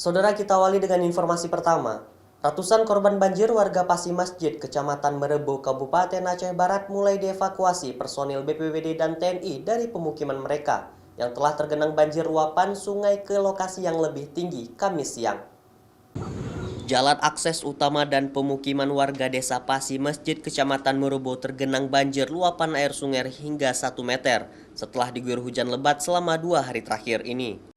Saudara, kita awali dengan informasi pertama. Ratusan korban banjir warga Pasi Masjid, Kecamatan Merebo, Kabupaten Aceh Barat mulai dievakuasi personil BPBD dan TNI dari pemukiman mereka yang telah tergenang banjir luapan sungai ke lokasi yang lebih tinggi Kamis siang. Jalan akses utama dan pemukiman warga desa Pasi Masjid, Kecamatan Merebo tergenang banjir luapan air sungai hingga 1 meter setelah diguyur hujan lebat selama 2 hari terakhir ini.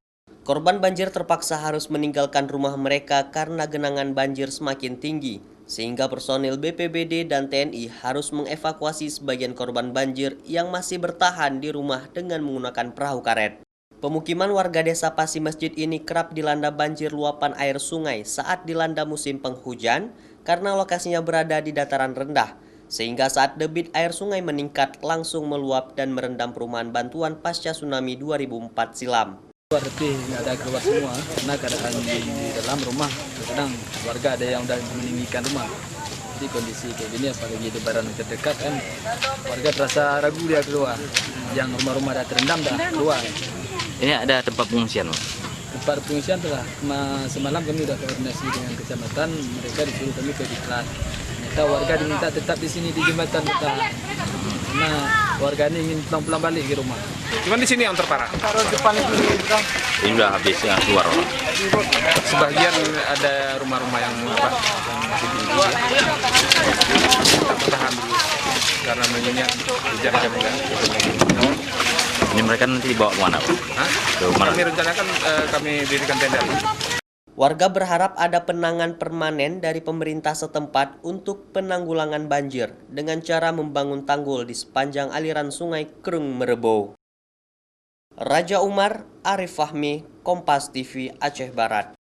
Korban banjir terpaksa harus meninggalkan rumah mereka karena genangan banjir semakin tinggi, sehingga personil BPBD dan TNI harus mengevakuasi sebagian korban banjir yang masih bertahan di rumah dengan menggunakan perahu karet. Pemukiman warga desa Pasi Masjid ini kerap dilanda banjir luapan air sungai saat dilanda musim penghujan karena lokasinya berada di dataran rendah, sehingga saat debit air sungai meningkat langsung meluap dan merendam perumahan bantuan pasca tsunami 2004 silam. Tapi nggak ada keluar semua karena keadaan di dalam rumah kadang warga ada yang udah meninggikan rumah. Jadi kondisi kayak gini apalagi lebaran terdekat kan warga terasa ragu dia keluar. Yang rumah-rumah ada terendam dah keluar. Ini ada tempat pengungsian, Pak? Tempat pengungsian telah semalam kami sudah koordinasi dengan kecamatan, mereka disuruh kami ke diklat. Ternyata warga diminta tetap di sini di jembatan kita. Karena warga ini ingin pulang balik ke rumah. Cuman di sini yang terparah. Depan Ini udah habis keluar, Pak. Sebagian ada rumah-rumah yang masih tinggi. Bertahan dulu karena mengingat hujan enggak. Ini mereka nanti dibawa kemana, Pak? Ke mana? Kami rencanakan kami dirikan tenda. Warga berharap ada penanganan permanen dari pemerintah setempat untuk penanggulangan banjir dengan cara membangun tanggul di sepanjang aliran sungai Krung Merebo. Raja Umar, Arif Fahmi, Kompas TV, Aceh Barat.